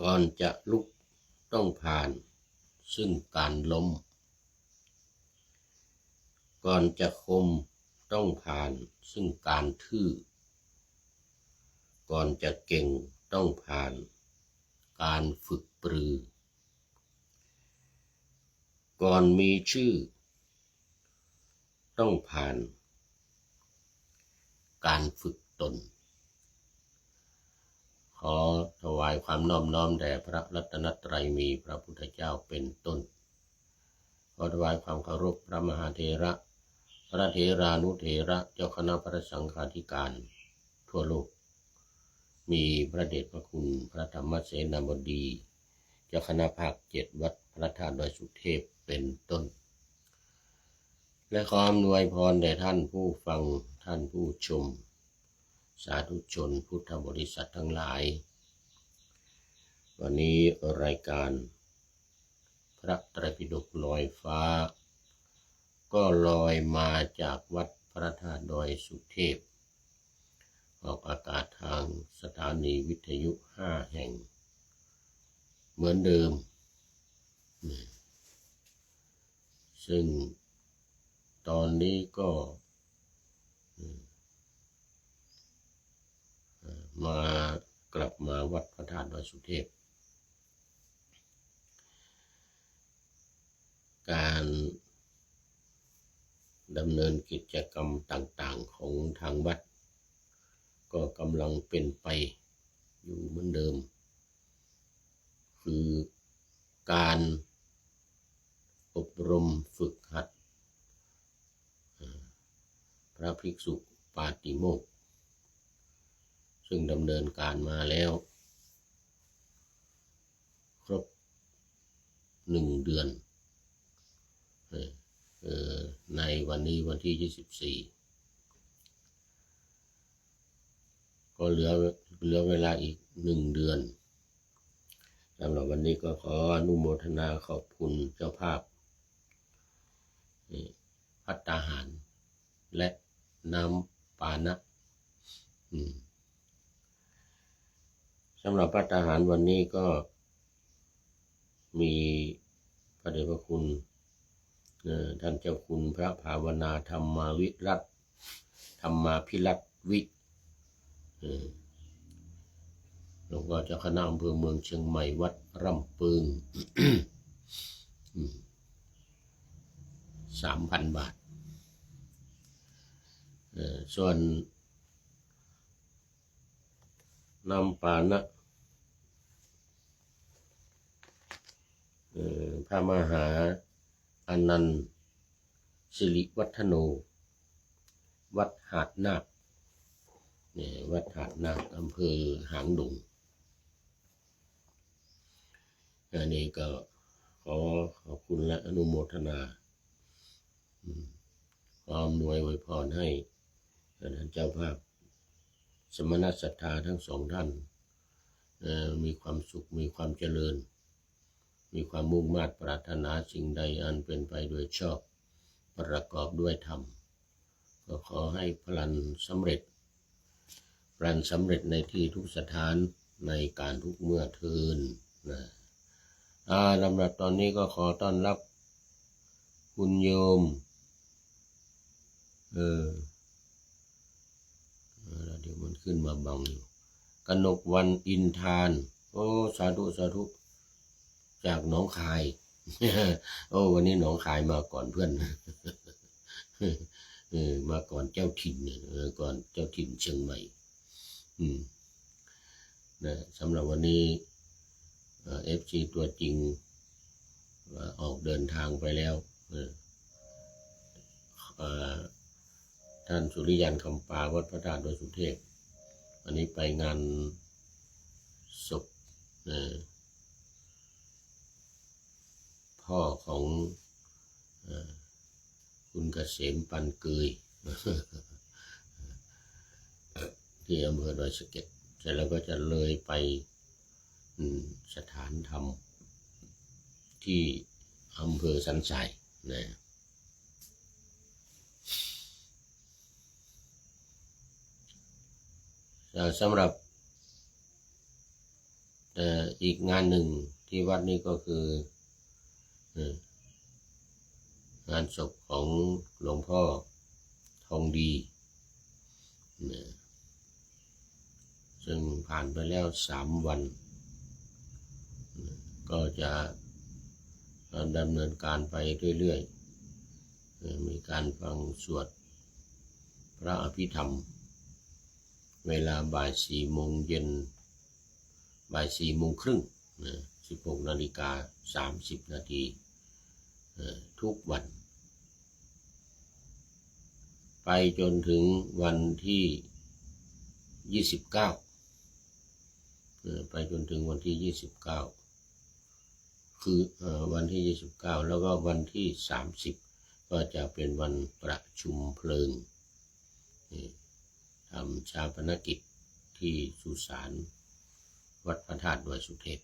ก่อนจะลุกต้องผ่านซึ่งการล้มก่อนจะคมต้องผ่านซึ่งการทื่อก่อนจะเก่งต้องผ่านการฝึกปรือก่อนมีชื่อต้องผ่านการฝึกตนขอถวายความนอบน้อมแด่พระรัตนตรัยมีพระพุทธเจ้าเป็นต้นขอถวายความเคารพพระมหาเถระพระเถรานุเถระเจ้าคณะพระสังฆาธิการทั่วโลกมีพระเดชพระคุณพระธรรมเสนาบดีเจ้าคณะภาค7วัดพระธาตุดอยสุเทพเป็นต้นและขออำนวยพรแด่ท่านผู้ฟังท่านผู้ชมสาธุชนพุทธบริษัททั้งหลายวันนี้รายการพระไตรปิฎกลอยฟ้าก็ลอยมาจากวัดพระธาตุดอยสุเทพออกอากาศทางสถานีวิทยุ5แห่งเหมือนเดิมซึ่งตอนนี้ก็กลับมาวัดพระธาตุดอยสุเทพการดำเนินกิจกรรมต่างๆของทางวัดก็กำลังเป็นไปอยู่เหมือนเดิมคือการอบรมฝึกหัดพระภิกษุปาติโมกข์ซึ่งดำเนินการมาแล้วครบ1 เดือนในวันนี้วันที่24ก็เหลือเวลาอีก1 เดือนสำหรับวันนี้ก็ขออนุโมทนาขอบคุณเจ้าภาพภัตตาหารและน้ำปานะสำหรับภัตตาหารวันนี้ก็มีพระเดชพระคุณท่านเจ้าคุณพระภาวนาธรรมาวิรัตธรรมาภิรัตวิหลวงพ่อเจ้าคณะอำเภอเมืองเชียงใหม่วัดร่ำปึง 3,000 บาทส่วนน้ำปานะพระมหาอนันต์สิริวัฒโนวัดหาดนาควัดหาดนาคอำเภอหางดงอันนี้ก็ขอบคุณและอนุโมทนาอำนวยอวยพรให้ท่านเจ้าภาพสมณศรัทธาทั้งสองท่านมีความสุขมีความเจริญมีความมุ่งมา่ปรารถนาสิ่งใดอันเป็นไปโดยชอบประกอบด้วยธรรมก็ขอให้พลันสำเร็จในที่ทุกสถานในการทุกเมื่อเทินลำดับตอนนี้ก็ขอต้อนรับคุณโยมเดี๋ยวมันขึ้นมาบังอยู่กนกวันอินทานโอ้สาธุจากหนองคาย โอ้วันนี้หนองคายมาก่อนเพื่อน มาก่อนเจ้าถิ่นก่อนเจ้าถิ่นเชียงใหม่สำหรับวันนี้FC ตัวจริงออกเดินทางไปแล้วท่านสุริยันคำปาวัดพระธาตุดอยสุเทพอันนี้ไปงานศพพ่อของคุณเกษมปันเกย ที่อำเภอดอยสะเก็ดเสร็จแล้วก็จะเลยไปสถานธรรมที่อำเภอสันทรายสำหรับอี อีกงานหนึ่งที่วัดนี้ก็คือ งานศพของหลวงพ่อทองดีซึ่งผ่านไปแล้ว3 วันก็จะดำเนินการไปเรื่อยๆมีการฟังสวดพระอภิธรรมเวลาบ่าย 4 โมงเย็นบ่าย 4 โมงครึ่ง16:30 นาทีทุกวันไปจนถึงวันที่29ไปจนถึงวันที่29คือวันที่29แล้วก็วันที่30ก็จะเป็นวันประชุมเพลิงทำชาปนกิจที่สุสานวัดพระธาตุดอยสุเทพ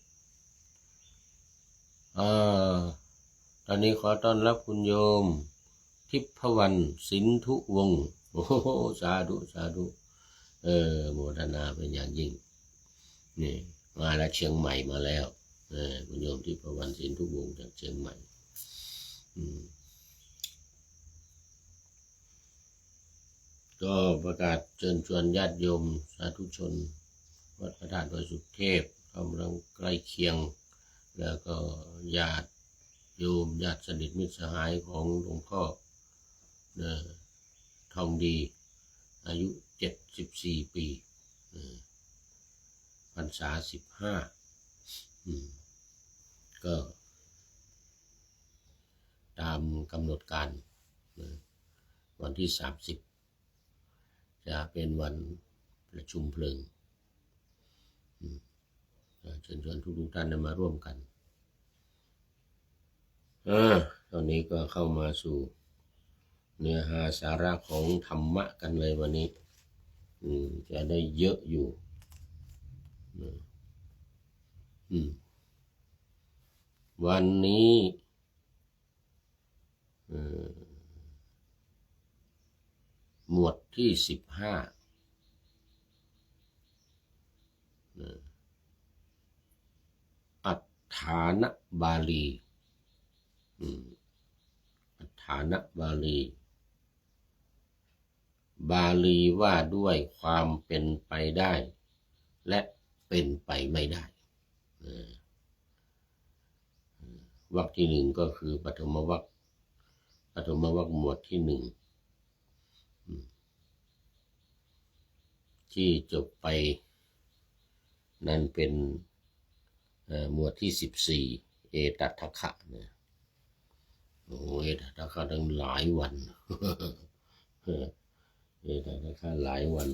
ตอนนี้ขอต้อนรับคุณโยมทิพวรรณสินธุวงศ์โอ้โหสาธุสาธุโมทนาเป็นอย่างยิ่งนี่มาแล้วเชียงใหม่มาแล้วคุณโยมทิพวรรณสินธุวงศ์จากเชียงใหม่ก็ประกาศเชิญชวนญาติโยมสาธุชนวัดพระธาตุดอยสุเทพกำลังใกล้เคียงแล้วก็ญาติโยมญาติสนิทมิตรสหายของหลวงพ่อทองดีอายุ74 ปีพรรษา15ก็ตามกำหนดการวันที่30จะเป็นวันประชุมเพลิงเชิญชวนทุกท่านมาร่วมกันตอนนี้ก็เข้ามาสู่เนื้อหาสาระของธรรมะกันเลยวันนี้จะได้เยอะอยู่วันนี้หมวดที่15อัฏฐานบาลีอัฏฐานบาลีบาลีว่าด้วยความเป็นไปได้และเป็นไปไม่ได้วรรคที่1ก็คือปฐมวรรคหมวดที่1ที่จบไปนั่นเป็นหมวดที่14เอตัทคะนะโอ้เอตัทคะตั้งหลายวันเอตัทคะหลายวัน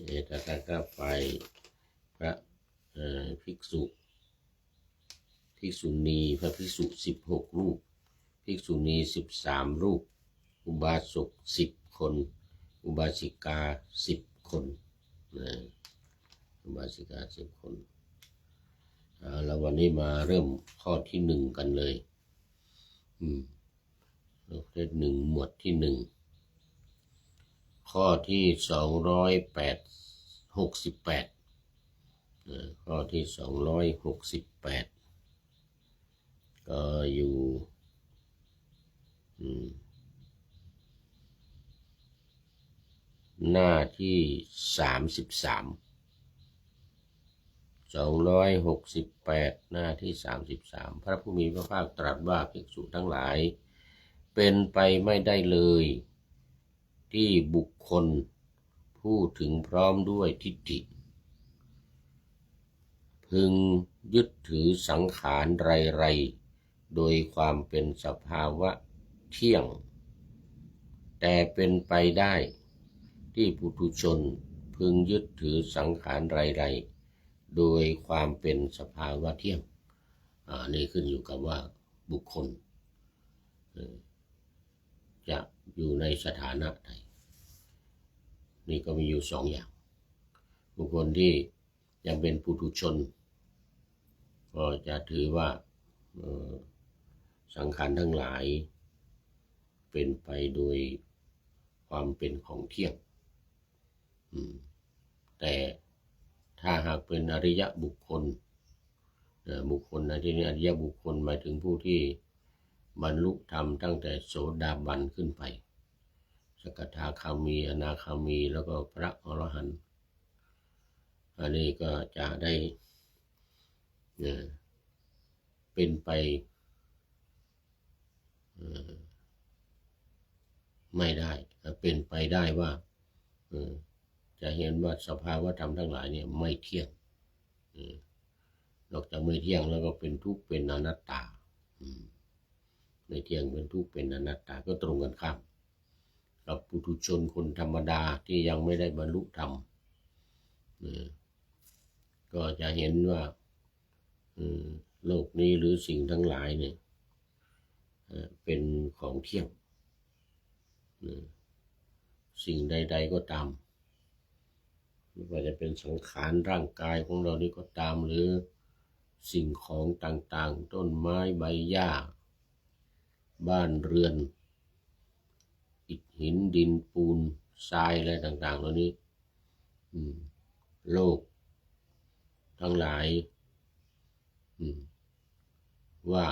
เอตัทคะไปพระภิกษุณีพระภิกษุ16 รูปภิกษุณี13 รูปอุบาสก10 คนอุบาสิกา10 คนอุบาสิกา10 คนแล้ววันนี้มาเริ่มข้อที่1กันเลยเล่ม1หมวดที่1ข้อที่268ข้อที่268ก็อยู่หน้าที่33 268หน้าที่33พระผู้มีพระภาคตรัสว่าภิกษุทั้งหลายเป็นไปไม่ได้เลยที่บุคคลผู้ถึงพร้อมด้วยทิฏฐิพึงยึดถือสังขารไรๆโดยความเป็นสภาวะเที่ยงแต่เป็นไปได้ที่ปุถุชนพึงยึดถือสังขารไรๆโดยความเป็นสภาวะเที่ยงนี่ขึ้นอยู่กับว่าบุคคลจะอยู่ในสถานะใดนี่ก็มีอยู่2 อย่างบุคคลที่ยังเป็นปุถุชนก็จะถือว่าสังขารทั้งหลายเป็นไปโดยความเป็นของเที่ยงแต่ถ้าหากเป็นอริยบุคคล บุคคลในที่นี้อริยบุคคลหมายถึงผู้ที่บรรลุธรรมตั้งแต่โสดาบันขึ้นไปสกทาคามีอนาคามีแล้วก็พระอรหันต์อันนี้ก็จะได้เป็นไปไม่ได้เป็นไปได้ว่าจะเห็นว่าสภาวะธรรมทั้งหลายเนี่ยไม่เที่ยงนอกจากไม่เที่ยงแล้วก็เป็นทุกข์เป็นอนัตตาไม่เที่ยงเป็นทุกข์เป็นอนัตตาก็ตรงกันข้ามกับปุถุชนคนธรรมดาที่ยังไม่ได้บรรลุธรรมก็จะเห็นว่าโลกนี้หรือสิ่งทั้งหลายเนี่ยเป็นของเที่ยงสิ่งใดๆก็ตามไม่ว่าจะเป็นสังขารร่างกายของเรานี่ก็ตามหรือสิ่งของต่างๆต้นไม้ใบหญ้าบ้านเรือนอิฐหินดินปูนทรายอะไรต่างๆเหล่านี้โลกทั้งหลายว่า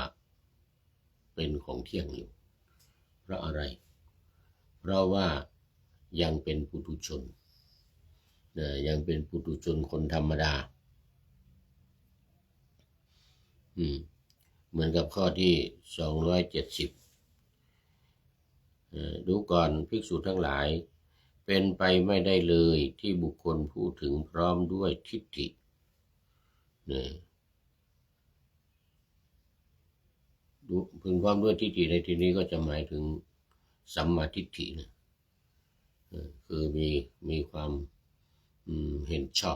เป็นของเที่ยงอยู่เพราะอะไรเพราะว่ายังเป็นปุถุชนยังเป็นปุถุชนคนธรรมดาเหมือนกับข้อที่270ดูก่อนภิกษุทั้งหลายเป็นไปไม่ได้เลยที่บุคคลพูดถึงพร้อมด้วยทิฏฐิพึงพร้อมด้วยทิฏฐิในที่นี้ก็จะหมายถึงสัมมาทิฏฐินะคือมีความเห็นชอ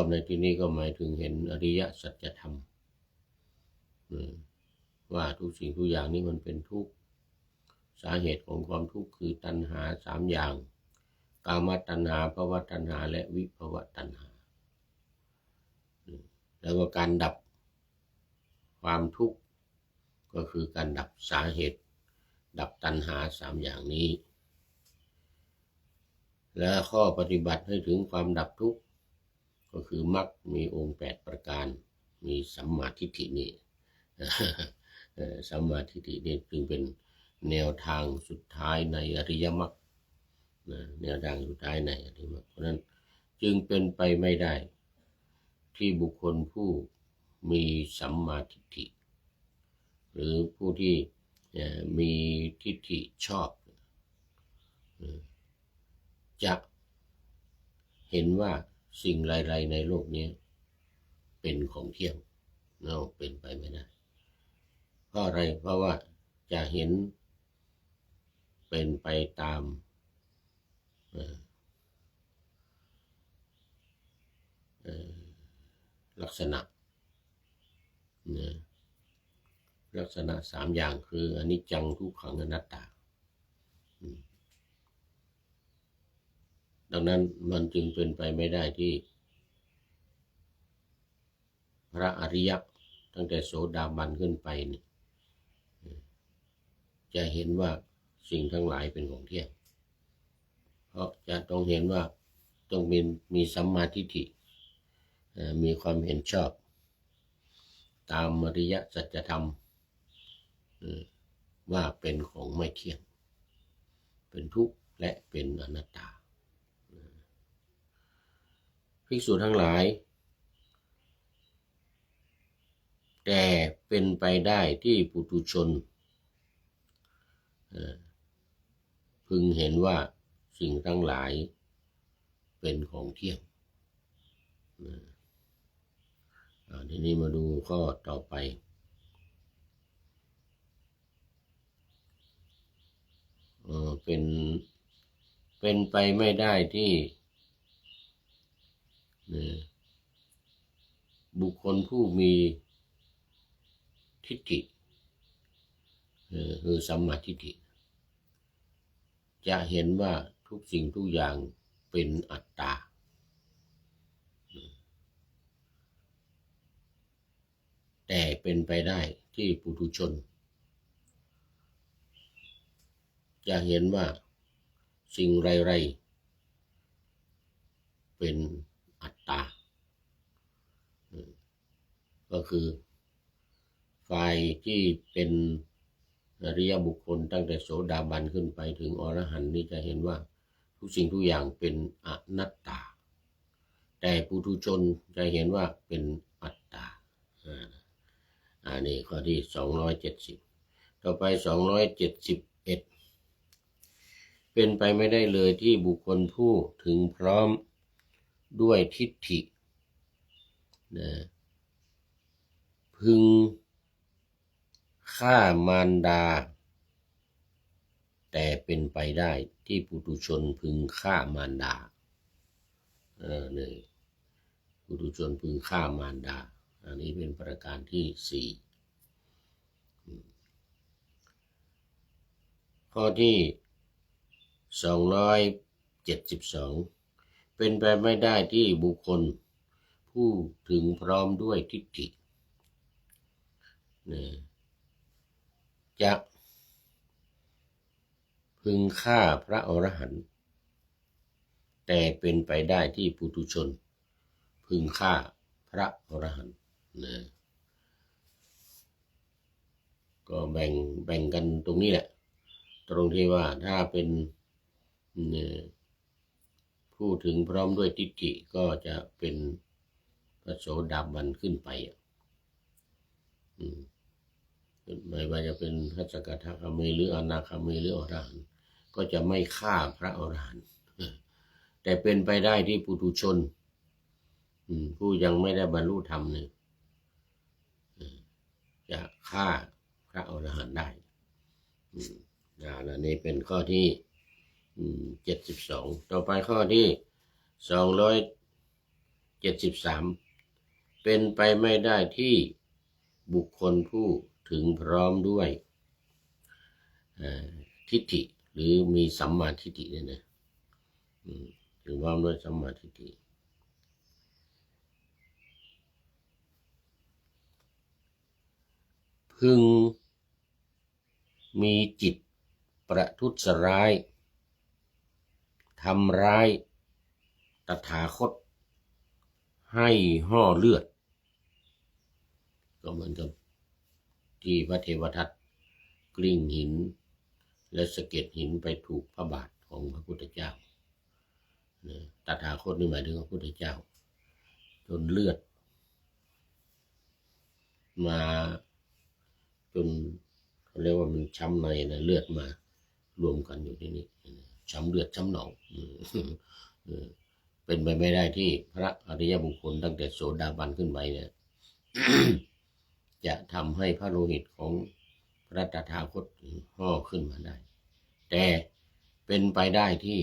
บในที่นี้ก็หมายถึงเห็นอริยสัจธรรมว่าทุกสิ่งทุกอย่างนี้มันเป็นทุกข์สาเหตุของความทุกข์คือตัณหา3อย่างกามตัณหาภวตัณหาและวิภวตัณหาแล้วก็การดับความทุกข์ก็คือการดับสาเหตุดับตัณหา3อย่างนี้และข้อปฏิบัติให้ถึงความดับทุกข์ก็คือมรรคมีองค์8ประการมีสัมมาทิฏฐินี่สัมมาทิฏฐินี่จึงเป็นแนวทางสุดท้ายในอริยมรรคแนวทางสุดท้ายในอริยมรรคเพราะนั้นจึงเป็นไปไม่ได้ที่บุคคลผู้มีสัมมาทิฏฐิหรือผู้ที่มีทิฏฐิชอบจะเห็นว่าสิ่งไรๆในโลกนี้เป็นของเที่ยงเป็นไปไม่ได้เพราะอะไรเพราะว่าจะเห็นเป็นไปตามลักษณะ3อย่างคืออนิจจังทุกขังอนัตตาดังนั้นมันจึงเป็นไปไม่ได้ที่พระอริยะตั้งแต่โสดาบันขึ้นไปเนี่ยจะเห็นว่าสิ่งทั้งหลายเป็นของเที่ยงเพราะจะต้องเห็นว่าต้องมีสัมมาทิฏฐิมีความเห็นชอบตามอริยสัจธรรมว่าเป็นของไม่เที่ยงเป็นทุกข์และเป็นอนัตตาภิกษุทั้งหลายแต่เป็นไปได้ที่ปุถุชนพึงเห็นว่าสิ่งทั้งหลายเป็นของเที่ยงทีนี้มาดูข้อต่อไปเป็นไปไม่ได้ที่บุคคลผู้มีทิฏฐิคือสัมมาทิฏฐิจะเห็นว่าทุกสิ่งทุกอย่างเป็นอัตตาแต่เป็นไปได้ที่ปุถุชนจะเห็นว่าสิ่งไรๆเป็นอัตตา ก็คือฝ่ายที่เป็นอริยบุคคลตั้งแต่โสดาบันขึ้นไปถึงอรหันต์นี่จะเห็นว่าทุกสิ่งทุกอย่างเป็นอนัตตาแต่ปุถุชนจะเห็นว่าเป็นอัตตานี่ข้อที่270ต่อไป271เป็นไปไม่ได้เลยที่บุคคลผู้ถึงพร้อมด้วยทิฏฐิพึงฆ่ามารดาแต่เป็นไปได้ที่ปุถุชนพึงฆ่ามารดาปุถุชนพึงฆ่ามารดาอันนี้เป็นประการที่4ข้อที่272เป็นไปไม่ได้ที่บุคคลผู้ถึงพร้อมด้วยทิฏฐิจะพึงฆ่าพระอรหันต์แต่เป็นไปได้ที่ปุถุชนพึงฆ่าพระอรหันต์ก็แบ่งกันตรงนี้แหละตรงที่ว่าถ้าเป็นผู้ถึงพร้อมด้วยทิฏฐิก็จะเป็นพระโสดาบันขึ้นไปไม่ว่าจะเป็นพระสกทาคามีหรืออนาคามีหรืออรหันต์ก็จะไม่ฆ่าพระอรหันต์แต่เป็นไปได้ที่ปุถุชนผู้ยังไม่ได้บรรลุธรรมเนี่ยจะฆ่าพระอรหันต์ได้นี่เป็นข้อที่72ต่อไปข้อที่273เป็นไปไม่ได้ที่บุคคลผู้ถึงพร้อมด้วยทิฏฐิหรือมีสัมมาทิฏฐิเนี่ยนะถึงพร้อมด้วยสัมมาทิฏฐิพึงมีจิตประทุษร้ายทำร้ายตถาคตให้ห่อเลือดก็เหมือนกับที่พระเทวทัตกลิ้งหินและสะเก็ดหินไปถูกพระบาทของพระพุทธเจ้าตถาคตนี่หมายถึงพระพุทธเจ้าจนเลือดมาจนเขาเรียกว่ามันช้ำในนะเลือดมารวมกันอยู่ที่นี่ช้ำเลือดช้ำหนองเป็นไปไม่ได้ที่พระอริยบุคคลตั้งแต่โสดาบันขึ้นไปเนี่ย จะทำให้พระโลหิตของพระตถาคตห่อขึ้นมาได้แต่เป็นไปได้ที่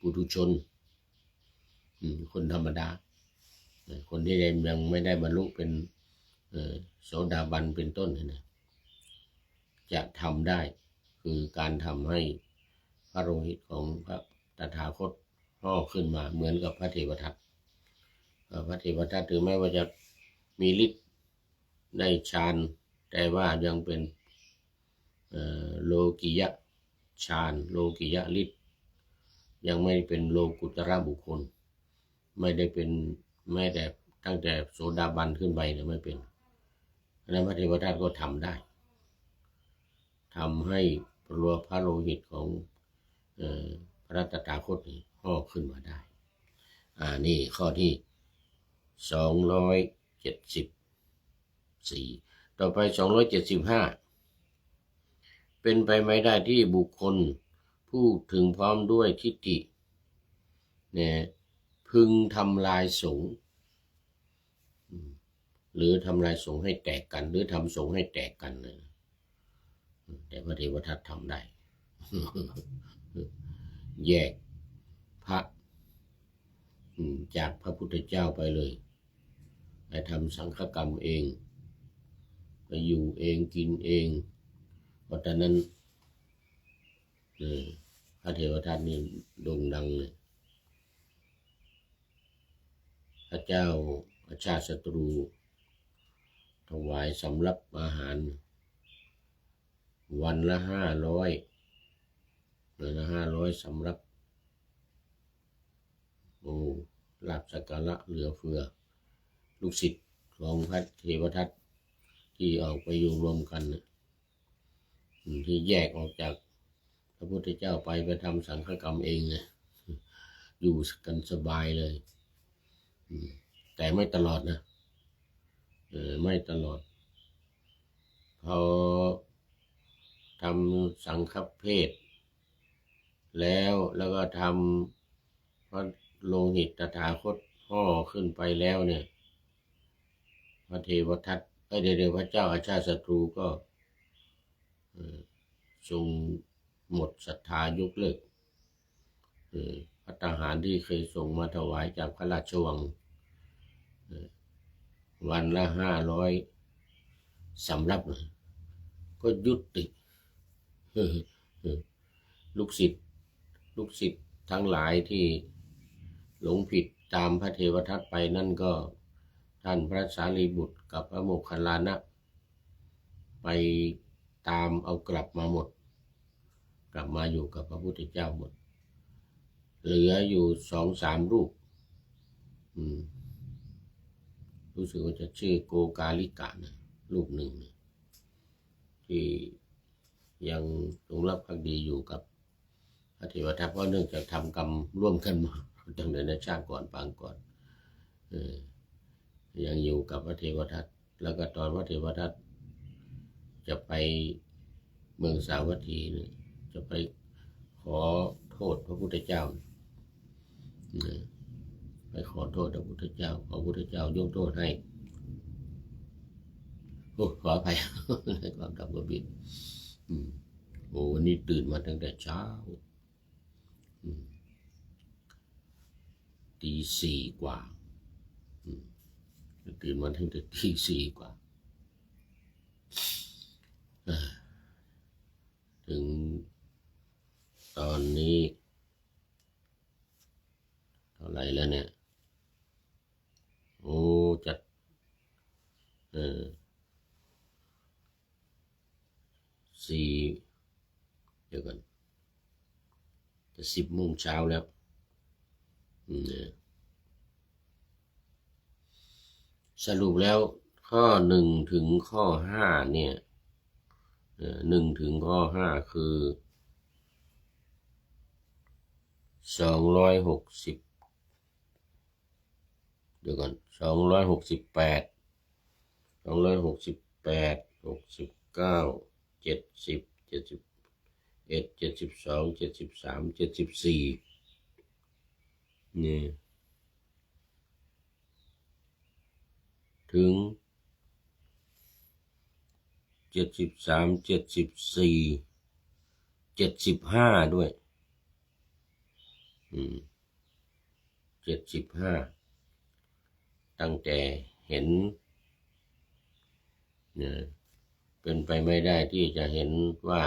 ปุถุชนคนธรรมดาคนที่ยังไม่ได้บรรลุเป็นโสดาบันเป็นต้นเนี่ยจะทำได้คือการทำให้พระโลหิตของพระตถาคตห่อขึ้นมาเหมือนกับพระเทวทัตถึงแม้ว่าจะมีฤทธิ์ได้ฌานแต่ว่ายังเป็นโลกิยะฌานโลกิยะฤทธิ์ยังไม่เป็นโลกุตระบุคคลไม่ได้เป็นแม้แต่ตั้งแต่โสดาบันขึ้นไปเนี่ยไม่เป็นนั้นพระเทวทัตก็ทำได้ทำให้พระโลหิตของพระตถาคตห่อขึ้นมาได้นี่ข้อที่274ต่อไป275เป็นไปไม่ได้ที่บุคคลผู้ถึงพร้อมด้วยทิฏฐิพึงทำลายสงฆ์หรือทำลายสงฆ์ให้แตกกันหรือทำสงฆ์ให้แตกกันนะแต่พระเทวทัตทำได้ แยกพระจากพระพุทธเจ้าไปเลยไปทำสังฆกรรมเองไปอยู่เองกินเองเพราะฉะนั้นพระเทวทัตนี่โด่งดังเลยพระเจ้าอาชาติศัตรูถวายสำรับอาหารวันละ500สำรับลาภสักการะเหลือเฟือลูกศิษย์ของพระเทวทัต ที่ออกไปอยู่รวมกันนะที่แยกออกจากพระพุทธเจ้าไปทำสังฆกรรมเองนะอยู่กันสบายเลยแต่ไม่ตลอดนะไม่ตลอดพอทำสังฆเพศแล้วก็ทำพระโลหิตตถาคตห่อขึ้นไปแล้วเนี่ยพระเทวทัตเดี๋ยวพระเจ้าอาชาติศัตรูก็ทรงหมดศรัทธายกเลิกพระทหารที่เคยส่งมาถวายจากพระราชวังวันละ500 สำรับก็ยุติลูกศิษย์ทั้งหลายที่หลงผิดตามพระเทวทัตไปนั่นก็ท่านพระสารีบุตรกับพระโมคคัลลานะไปตามเอากลับมาหมดกลับมาอยู่กับพระพุทธเจ้าหมดเหลืออยู่2-3 รูปรู้สึกว่าจะชื่อโกกาลิกะนะรูปหนึ่งที่ยังจงรักภักดีอยู่กับพระเทวทัตเพราะเนื่องจากทำกรรมร่วมกันมาตั้งแต่ในชาติก่อนปางก่อนยังอยู่กับพระเทวทัตแล้วก็ตอนพระเทวทัตจะไปเมืองสาวัตถีเนี่ยจะไปขอโทษพระพุทธเจ้าไปขอโทษพระพุทธเจ้าพระพุทธเจ้ายกโทษให้ขออภัยในความทำความผิดวันนี้ตื่นมาตั้งแต่เช้าตี 4กว่าตื่นมาตั้งแต่ตี 4กว่าถึงตอนนี้เท่าไหร่แล้วเนี่ยจัด4เดี๋ยวกันจะ10 โมงเช้าแล้วสรุปแล้วข้อ1ถึงข้อ5เนี่ย1ถึงข้อ5คือ260เดี๋ยวก่อน268 69 70 71 72 73 74นี่ถึง73 74 75ด้วย75ตั้งแต่เห็นเป็นไปไม่ได้ที่จะเห็นว่า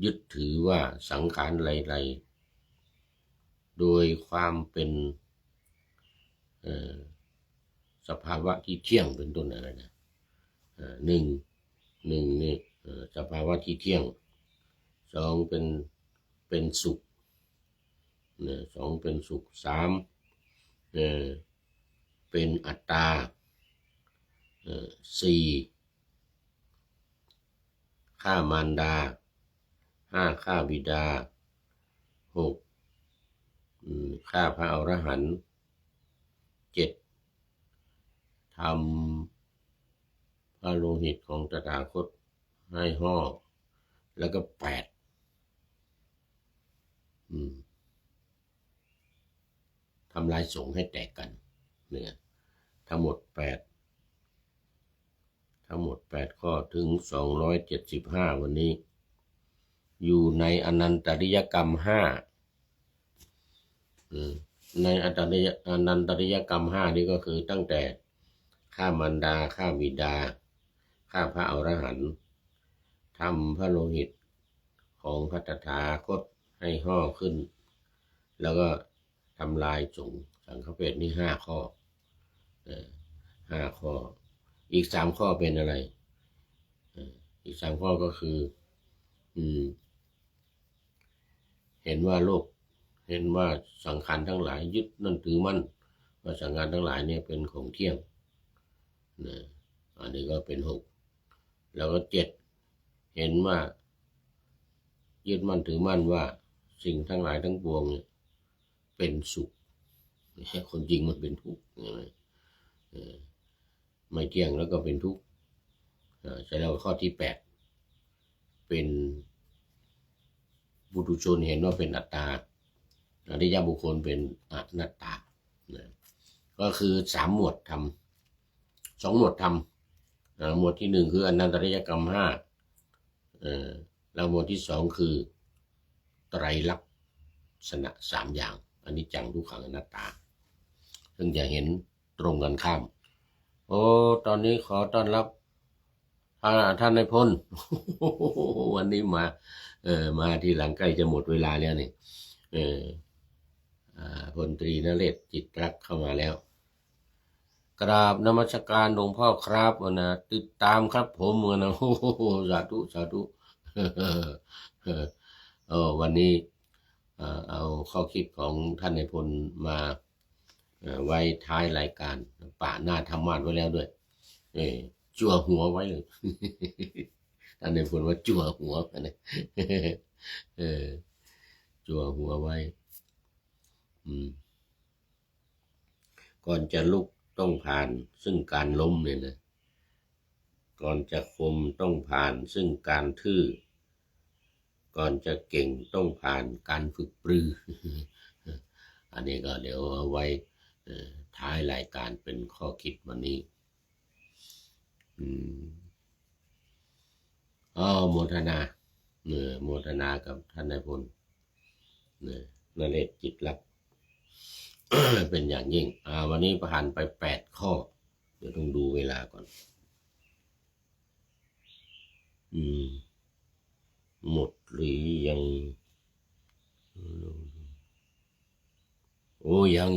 ยึดถือว่าสังขารไรๆโดยความเป็นสภาวะที่เที่ยงเป็นต้นอะไรนะหนึ่งนี่สภาวะที่เที่ยง2เป็นสุข2เป็นสุข3เป็นอัตตา4ฆ่ามารดา5ฆ่าบิดา6ฆ่าพระอรหันต์7ทำพระโลหิตของตถาคตให้ห่อแล้วก็8ทำลายสงฆ์ให้แตกกันเนี่ยทั้งหมด8ข้อถึง275วันนี้อยู่ในอนันตริยกรรม5ในอนันตริยกรรม5นี่ก็คือตั้งแต่ฆ่ามารดาฆ่าบิดาฆ่าพระอรหันต์ทำพระโลหิตของพระตถาคตให้ห่อขึ้นแล้วก็ทำลายสงฆ์สังฆเพศนี่5 ข้อ5 ข้ออีก3 ข้อเป็นอะไรอีก3 ข้อก็คือเห็นว่าโลกเห็นว่าสังขารทั้งหลายยึดนั่นถือมั่นว่าสังขารทั้งหลายเนี่ยเป็นของเที่ยง นะอันนี้ก็เป็น6แล้วก็7เห็นว่ายึดมั่นถือมั่นว่าสิ่งทั้งหลายทั้งปวงเนี่ยเป็นสุขคนจริงมันเป็นทุกข์ไม่เที่ยงแล้วก็เป็นทุกข์ใช่แล้วข้อที่8เป็นปุถุชนเห็นว่าเป็นอัตตาอริยบุคคลเป็นอนัตตาก็คือ3หมวดธรรม2หมวดธรรมหมวดที่1คืออนันตริยกรรม5แล้วหมวดที่2คือไตรลักษณะ3อย่างอนิจจังทุกขังอนัตตาซึ่งจะเห็นตรงกันข้ามโอ้ตอนนี้ขอต้อนรับท่านนายพลวันนี้มาทีหลังใกล้จะหมดเวลาแล้วนี่พลตรีนเรศจิตรักเข้ามาแล้วกราบนมัสการหลวงพ่อครับนะติดตามครับผมนะโอ้สาธุสาธุวันนี้เอาข้อคิดของท่านนายพลมาไว้ท้ายรายการป่าหน้าธรรมะไว้แล้วด้วยจั่วหัวไว้เลยท่านนายพลว่าจั่วหัวกันนะจั่วหัวไว้ก่อนจะลุกต้องผ่านซึ่งการล้มเนี่ยนะก่อนจะคมต้องผ่านซึ่งการทื่อก่อนจะเก่งต้องผ่านการฝึกปรืออันนี้ก็เดี๋ยวเอาไว้ท้ายรายการเป็นข้อคิดวันนี้โมทนาโมทนากับท่านนายพลนเรศจิตรัก เป็นอย่างยิ่งวันนี้ผ่านไป8ข้อเดี๋ยวต้องดูเวลาก่อนหมดหรือยังโอ้ยัง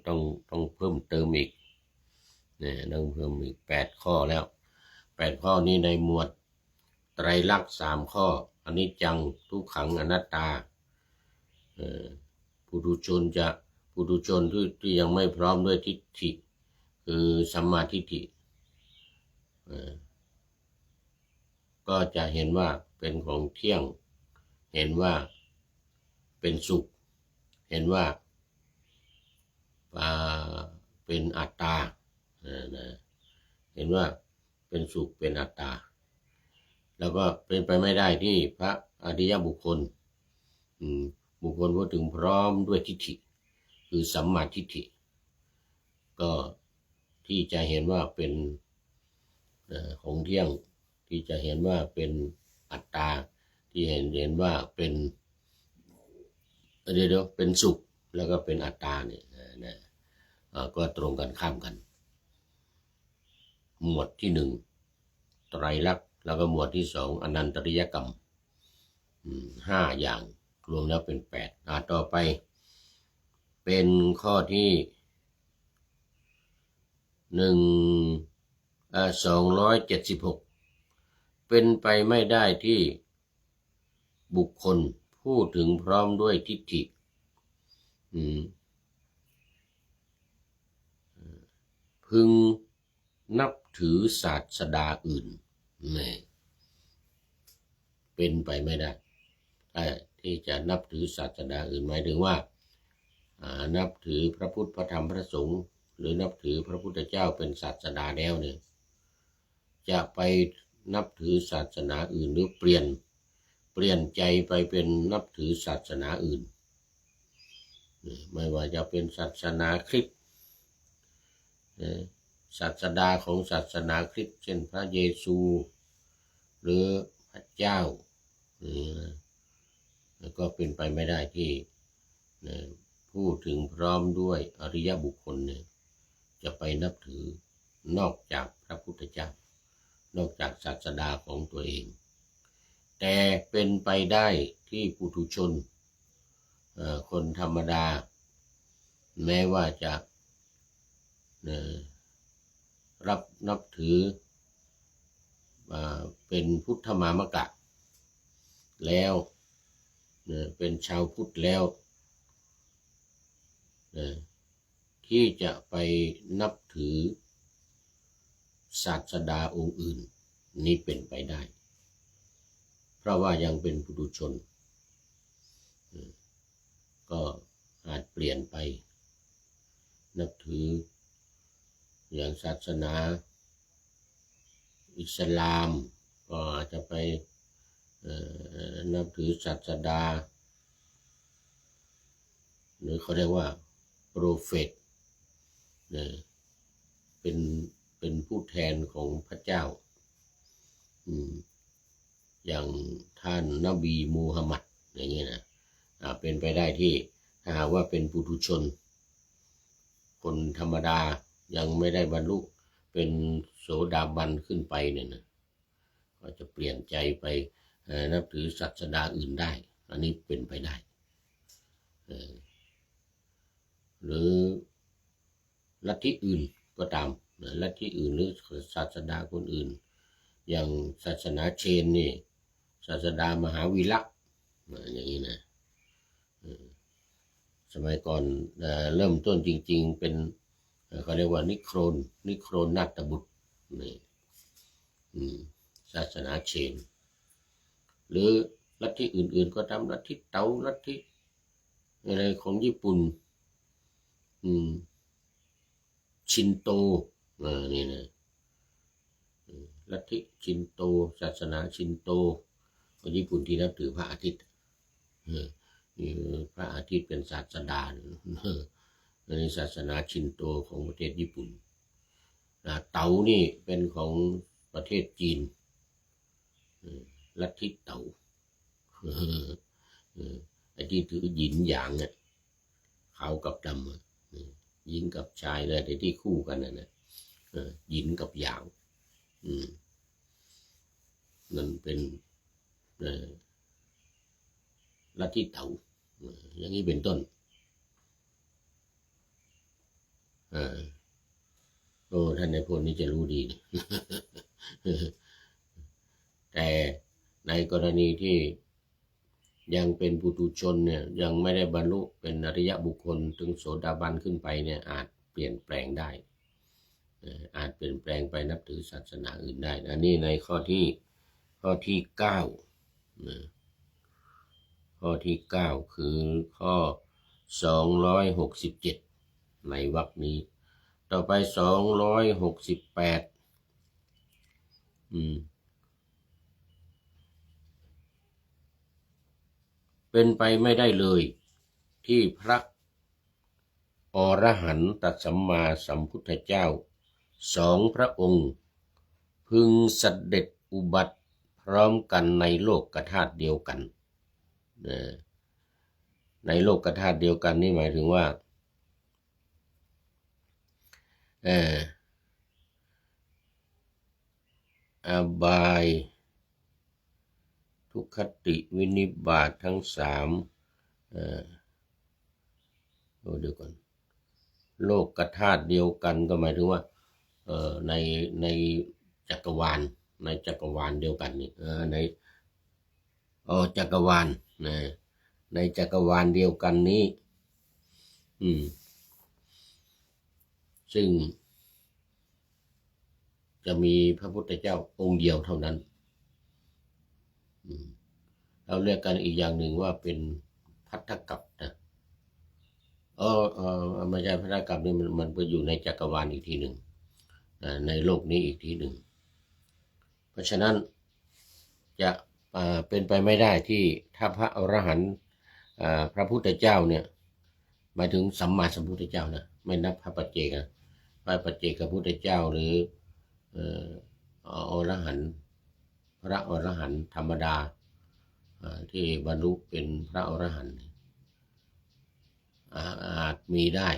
ต้องเพิ่มเติมอีกต้องเพิ่มอีก8ข้อแล้ว8ข้อนี้ในหมวดไตรลักษณ์3ข้ออนิจจังทุกขังอนัตตาปุถุชนที่ยังไม่พร้อมด้วยทิฏฐิคือสัมมาทิฏฐิก็จะเห็นว่าเป็นของเที่ยงเห็นว่าเป็นสุขเห็นว่าเป็นอัตตาเห็นว่าเป็นสุขเป็นอัตตาแล้วก็เป็นไปไม่ได้ที่พระอริยบุคคลพูดถึงพร้อมด้วยทิฏฐิคือสัมมาทิฏฐิก็ที่จะเห็นว่าเป็นของเที่ยงที่จะเห็นว่าเป็นอัตตาที่เห็นว่าเป็นเป็นสุขแล้วก็เป็นอัตตาเนี่ยก็ตรงกันข้ามกันหมวดที่1ไตรลักษณ์แล้วก็หมวดที่2อนันตริยกรรม5อย่างรวมแล้วเป็น8ต่อไปเป็นข้อที่276เป็นไปไม่ได้ที่บุคคลพูดถึงพร้อมด้วยทิฏฐิพึงนับถือศาสดาอื่นเป็นไปไม่ได้ที่จะนับถือศาสดาอื่นหมายถึงว่านับถือพระพุทธพระธรรมพระสงฆ์หรือนับถือพระพุทธเจ้าเป็นศาสดาแล้วเนี่ยจะไปนับถือศาสนาอื่นหรือเปลี่ยนใจไปเป็นนับถือศาสนาอื่นไม่ว่าจะเป็นศาสนาคริสต์ศาสดาของศาสนาคริสต์เช่นพระเยซูหรือพระเจ้าก็เป็นไปไม่ได้ที่พูดถึงพร้อมด้วยอริยบุคคลเนี่ยจะไปนับถือนอกจากพระพุทธเจ้านอกจากศาสดาของตัวเองแต่เป็นไปได้ที่ปุถุชนคนธรรมดาแม้ว่าจะนับถือเป็นพุทธมามกะแล้วเป็นชาวพุทธแล้วที่จะไปนับถือ ศาสดาองค์อื่นนี้เป็นไปได้เพราะว่ายังเป็นปุถุชนก็อาจเปลี่ยนไปนับถืออย่างศาสนาอิสลามก็อาจจะไปนับถือศาสดาหรือเขาเรียกว่าโปรเฟตเป็นผู้แทนของพระเจ้าอย่างท่านนบีมูฮัมหมัดอย่างนี้นะเป็นไปได้ที่ถ้าหากว่าเป็นปุถุชนคนธรรมดายังไม่ได้บรรลุเป็นโสดาบันขึ้นไปเนี่ยนะก็จะเปลี่ยนใจไปนับถือศาสดาอื่นได้อันนี้เป็นไปได้หรือลัทธิอื่นก็ตามลัทธิอื่นหรือศาสดาคนอื่นอย่างศาสนาเชนนี่ศาสดามหาวีระอย่างนี้นะสมัยก่อนเริ่มต้นจริงๆเป็นเขาเรียกว่านิโครนนาฏบุตรนี่ศาสนาเชนหรือลัทธิอื่นๆก็ตามลัทธิเต๋าลัทธิอะไรของญี่ปุ่นชินโตนี่นะลัทธิชินโตศาสนาชินโตของญี่ปุ่นที่นับถือพระอาทิตย์พระอาทิตย์เป็นศาสดาในศาสนาชินโตของประเทศญี่ปุ่นเต๋านี่เป็นของประเทศจีนลัทธิเต๋าไอ้ที่ถือหยินหยางเนี่ยขาวกับดำหญิงกับชายเลยแต่ที่คู่กันนะหยินกับหยางนั่นเป็นลัทธิเต๋าอย่างนี้เป็นต้นท่านในพลนี้จะรู้ดี แต่ในกรณีที่ยังเป็นปุถุชนเนี่ยยังไม่ได้บรรลุเป็นอริยบุคคลถึงโสดาบันขึ้นไปเนี่ยอาจเปลี่ยนแปลงได้อาจเปลี่ยนแปลงไปนับถือศาสนาอื่นได้อันนี้ในข้อที่9ข้อที่9คือข้อ267ในวรรคนี้ต่อไป268เป็นไปไม่ได้เลยที่พระอรหันตสัมมาสัมพุทธเจ้า2 พระองค์พึงเสด็จอุบัติพร้อมกันในโลกธาตุเดียวกันในโลกธาตุเดียวกันนี่หมายถึงว่าอบายทุกขติวินิบาตทั้ง3เดี๋ยวก่อนโลกธาตุเดียวกันก็หมายถึงว่าในจักรวาลเดียวกันนี่ในจักรวาลในจักรวาลเดียวกันนี้ซึ่งจะมีพระพุทธเจ้าองค์เดียวเท่านั้นเราเรียกกันอีกอย่างหนึ่งว่าเป็นภัททกัปนะไม่ใช่ภัททกัปนี่มันไปอยู่ในจักรวาลอีกทีหนึ่งในโลกนี้อีกทีหนึ่งเพราะฉะนั้นจะเป็นไปไม่ได้ที่ถ้าพระอรหันต์พระพุทธเจ้าเนี่ยหมายถึงสัมมาสัมพุทธเจ้านะไม่นับพระปัจเจกนะพระปัจเจกพุทธเจ้าหรืออรหันต์พระอรหันต์ธรรมดาที่บรรลุเป็นพระอรหันต์อาจมีได้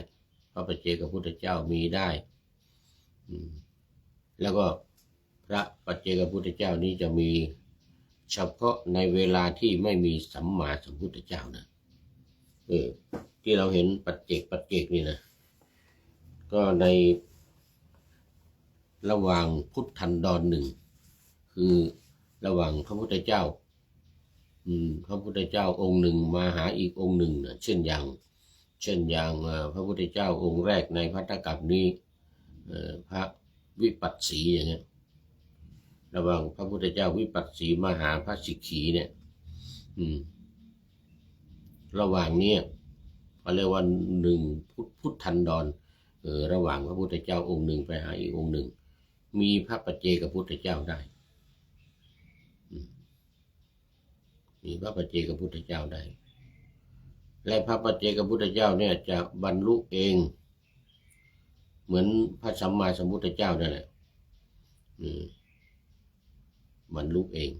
พระปัจเจกพุทธเจ้ามีได้แล้วก็พระปัจเจกพุทธเจ้านี้จะมีเฉพาะในเวลาที่ไม่มีสัมมาสัมพุทธเจ้านะที่เราเห็นปัจเจกนี่นะก็ในระหว่างพุทธันดรหนึ่งคือระหว่างพระพุทธเจ้าพระพุทธเจ้าองค์หนึ่งมาหาอีกองค์หนึ่งนะเช่นอย่างพระพุทธเจ้าองค์แรกในภัททกัปนี้พระ วิปัสสีอย่างเงี้ยระหว่างพระพุทธเจ้าวิปัสสีมหาพระสิกขีเนี่ยระหว่างเนี้ยเขาเรียกว่าหนึ่งพุทธันดรระหว่างพระพุทธเจ้าองค์หนึ่งไปหาอีกองค์หนึ่งมีพระปัจเจกพุทธเจ้าได้มีพระปัจเจกพุทธเจ้าได้และพระปัจเจกพุทธเจ้าเนี่ยจะบรรลุเองเหมือนพระสัมมาสัมพุทธเจ้านั่นแหละบรรลุเอง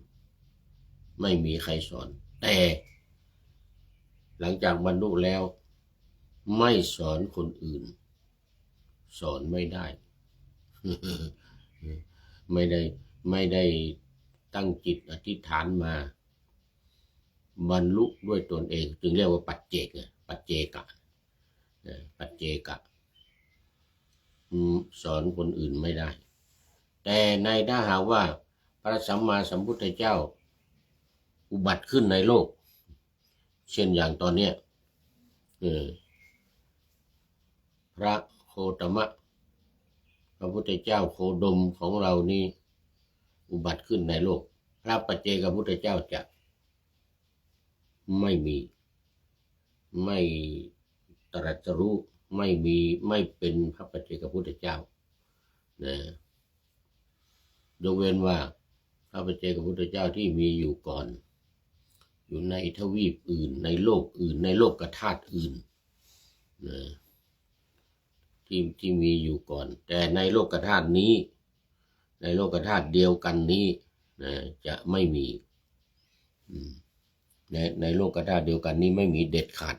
ไม่มีใครสอนแต่หลังจากบรรลุแล้วไม่สอนคนอื่นสอนไม่ได้ ไม่ได้ตั้งจิตอธิษฐานมาบรรลุด้วยตนเองจึงเรียกว่าปัจเจกปัจเจกะปัจเจกะสอนคนอื่นไม่ได้แต่ในถ้าหากว่าพระสัมมาสัมพุทธเจ้าอุบัติขึ้นในโลกเช่นอย่างตอนเนี้ยพระโคตมะพระพุทธเจ้าโคดมของเรานี่อุบัติขึ้นในโลกพระปัจเจกพุทธเจ้าจะไม่มีไม่ตรัสรู้ไม่มีไม่เป็นพระปัจเจกพุทธเจ้านะยกเว้นว่าพระปัจเจกพุทธเจ้าที่มีอยู่ก่อนอยู่ในทวีปอื่นในโลกอื่นในโลกธาตุอื่นนะที่มีอยู่ก่อนแต่ในโลกธาตุนี้ในโลกธาตุเดียวกันนี้นะจะไม่มีในโลกธาตุเดียวกันนี้ไม่มีเด็ดขาด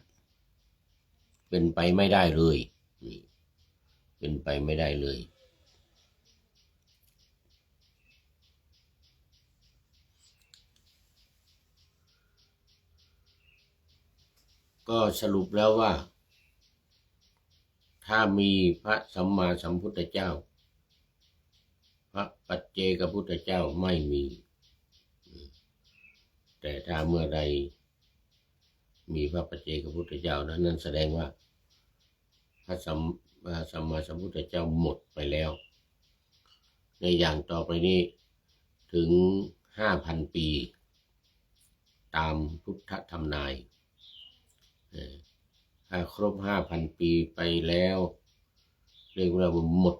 เป็นไปไม่ได้เลยเป็นไปไม่ได้เลยก็สรุปแล้วว่าถ้ามีพระสัมมาสัมพุทธเจ้าพระปัจเจกพุทธเจ้าไม่มีแต่ถ้าเมื่อใดมีพระปัจเจกพุทธเจ้านั้นแสดงว่าพระสัมมาสัมพุทธเจ้าหมดไปแล้วในอย่างต่อไปนี้ถึง 5,000 ปีตามพุทธธรรมนายถ้าครบ 5,000 ปีไปแล้วเรียกว่าหมด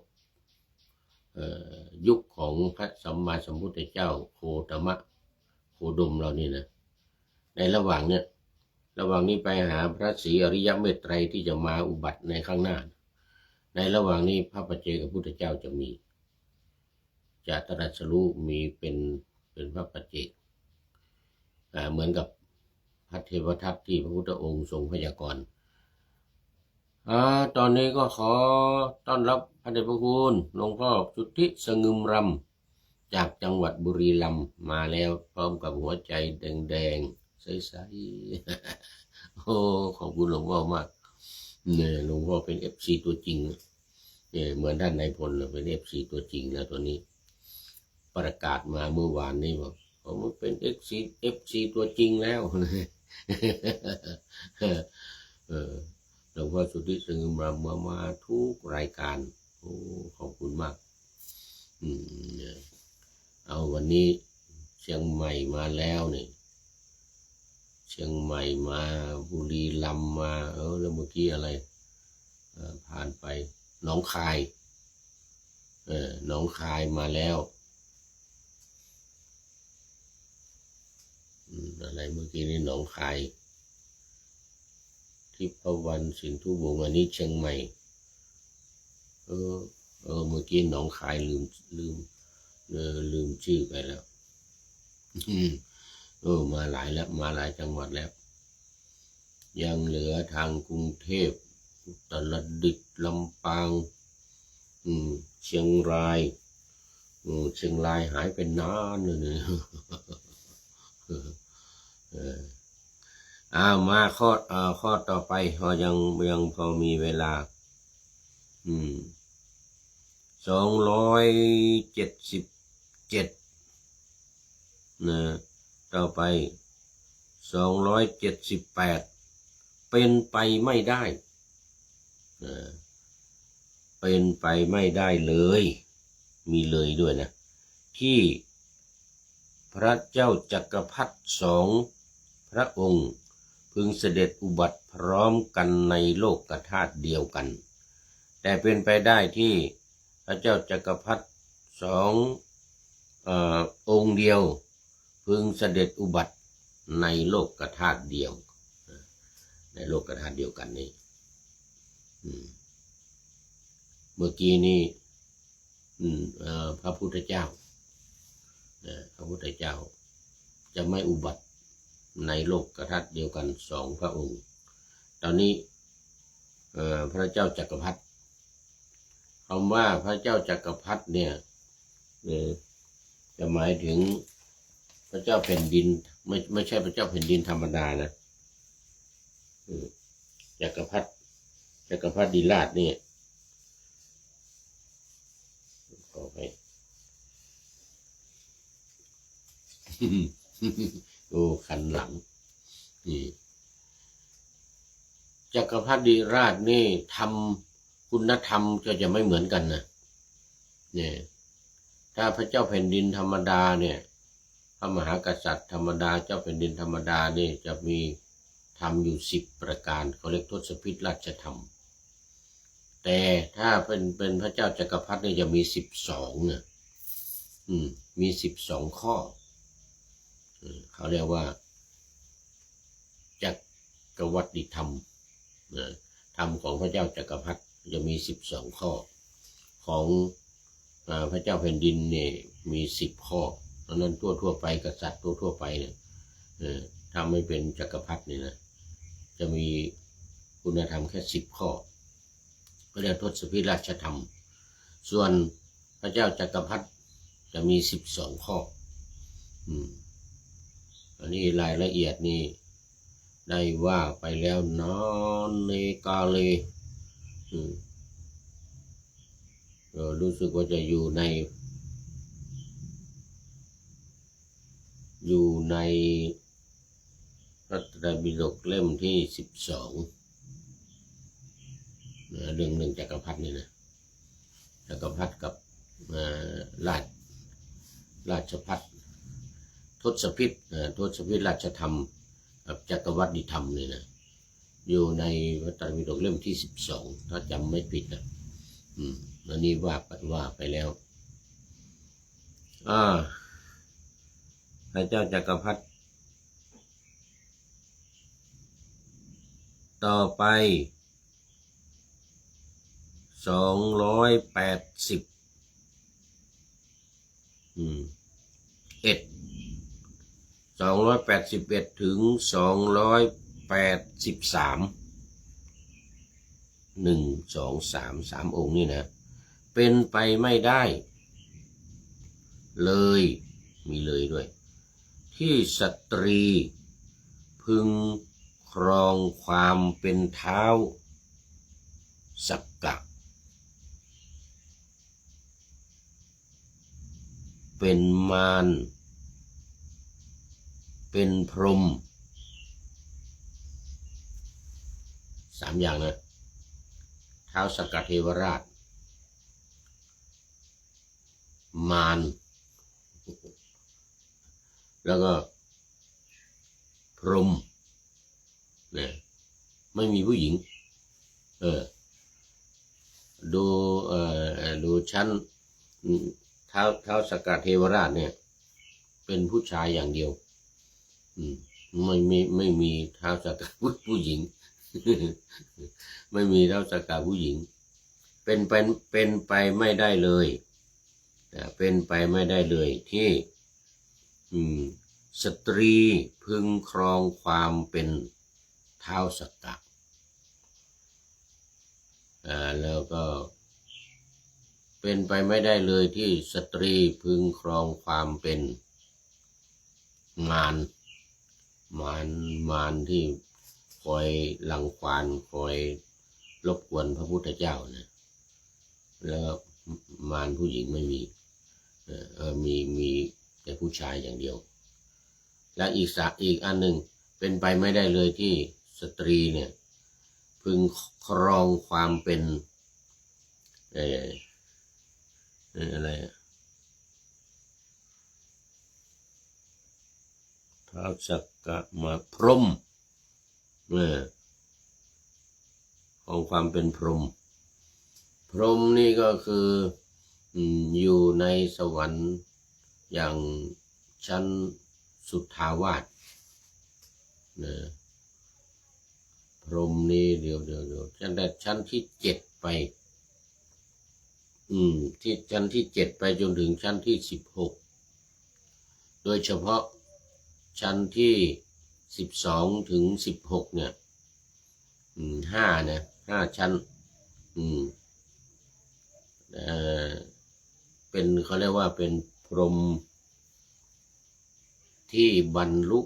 ยุคของพระสัมมาสัมพุทธเจ้าโคตมะโคดมเรานี่นะในระหว่างนี้ไปหาพระศรีอริยเมตไตรที่จะมาอุบัติในข้างหน้าในระหว่างนี้พระปัจเจกพุทธเจ้าจะตรัสรู้มีเป็นพระปัจเจกเหมือนกับพระเทวทัตที่พระพุทธองค์ทรงพยากรณ์ตอนนี้ก็ขอต้อนรับพระเดชพระคุณหลวงพ่อสุทธิสงึมรำจากจังหวัดบุรีรัมย์มาแล้วพร้อมกับหัวใจแดงๆใสๆโอ้ขอบคุณหลวงพ่อมากเนี่ยหลวงพ่อเป็น FC ตัวจริงเนี่ยเหมือนท่านนายพลเป็น FC ตัวจริงแล้วตัวนี้ประกาศมาเมื่อวานนี้บอกผมเป็น FC ตัวจริงแล้วหลวงพ่อสุทธิสงึมรำมาทุกรายการโอ้ขอบคุณมากเอาวันนี้เชียงใหม่มาแล้วนี่เชียงใหม่มาบุรีรัมย์มาแล้วเมื่อกี้อะไรผ่านไปหนองคายหนองคายมาแล้วอะไรเมื่อกี้นี่หนองคายทิพวรรณสินธุวงศ์อันนี้เชียงใหม่เมื่อกี้หนองคายลืมชื่อไปแล้วมาหลายแล้วมาหลายจังหวัดแล้วยังเหลือทางกรุงเทพอุตรดิตถ์ลำปางเชียงรายหายไปนานเลยมาข้อต่อไปยังพอมีเวลา277นะต่อไป278เป็นไปไม่ได้เป็นไปไม่ได้เลย มีเลยด้วยนะที่พระเจ้าจักรพรรดิสองพระองค์พึงเสด็จอุบัติพร้อมกันในโลกธาตุเดียวกันแต่เป็นไปได้ที่พระเจ้าจักรพรรดิสององค์เดียวพึงเสด็จอุบัติในโลกธาตุเดียวในโลกธาตุเดียวกันนี้เมื่อกี้นี้พระพุทธเจ้าพระพุทธเจ้าจะไม่อุบัติในโลกธาตุเดียวกันสองพระองค์ตอนนี้พระเจ้าจักรพรรดิคำว่าพระเจ้าจักรพรรดิเนี่ยจะหมายถึงพระเจ้าแผ่นดินไม่ใช่พระเจ้าแผ่นดินธรรมดานะจักรพรรดิราชนี่ขอไปโอ้ขันหลังนี่จักรพรรดิราชนี่ทำคุณธรรมจะไม่เหมือนกันนะเนี่ยถ้าพระเจ้าแผ่นดินธรรมดาเนี่ยพระมหากษัตริย์ธรรมดาเจ้าแผ่นดินธรรมดานี่จะมีทำอยู่10 ประการเขาเรียกทศพิธราชธรรมแต่ถ้าเป็นพระเจ้าจักรพรรดิเนี่ยจะมี12เนี่ยมี12 ข้อเขาเรียกว่าจักรวรรดิธรรมธรรมของพระเจ้าจักรพรรดิจะมี12 ข้อของพระเจ้าแผ่นดินเนี่ยมี10 ข้อเพราะนั้นทั่วไปกษัตริย์ทั่วไปเนี่ยถ้าไม่เป็นจักรพรรดินี่นะจะมีคุณธรรมแค่10 ข้อก็เรียกทศพิธราชธรรมส่วนพระเจ้าจักรพรรดิจะมี12 ข้ออันนี้รายละเอียดนี่ได้ว่าไปแล้วนอนในกาเลรู้สึกว่าจะอยู่ในพระไตรปิฎกเล่มที่12เรื่องจักรพรรดินี่นะจักรพรรดิกับราชพัฒทศพิธราชธรรมกับจักรวรรดิธรรมนี่นะอยู่ในพระไตรปิฎกเล่มที่12ถ้าจำไม่ผิดนะอันนี้ว่าไปแล้วพระเจ้าจักรพรรดิต่อไป281ถึง283 1 2 3 องค์นี่นะเป็นไปไม่ได้เลยมีเลยด้วยที่สตรีพึงครองความเป็นเท้าสักกะเป็นมารเป็นพรหม3 อย่างนะท้าวสักกะเทวราชมารแล้วก็พรหมเนี่ยไม่มีผู้หญิงดูชั้นท้าวสักกะเทวราชเนี่ยเป็นผู้ชายอย่างเดียวไม่มีท้าวสักกะผู้หญิง ไม่มีท้าวสักกะผู้หญิงเป็นไปไม่ได้เลยเป็นไปไม่ได้เลยที่สตรีพึงครองความเป็นท้าวสักกะแล้วก็เป็นไปไม่ได้เลยที่สตรีพึงครองความเป็นมารที่คอยรังควานคอยรบกวนพระพุทธเจ้านะแล้วมารผู้หญิงไม่มีมีแต่ผู้ชายอย่างเดียวและอีกอันหนึ่งเป็นไปไม่ได้เลยที่สตรีเนี่ยพึงครองความเป็น อะไรท้าวสักกะมาพรหมของความเป็นพรหมพรหมนี่ก็คืออยู่ในสวรรค์อย่างชั้นสุทธาวาสพรหมนี่เดี๋ยวชั้นแต่ชั้นที่7ไปที่ชั้นที่7ไปจนถึงชั้นที่16โดยเฉพาะชั้นที่12ถึง16เนี่ย5ชั้นเป็นเขาเรียกว่าเป็นพรหมที่บรรลุ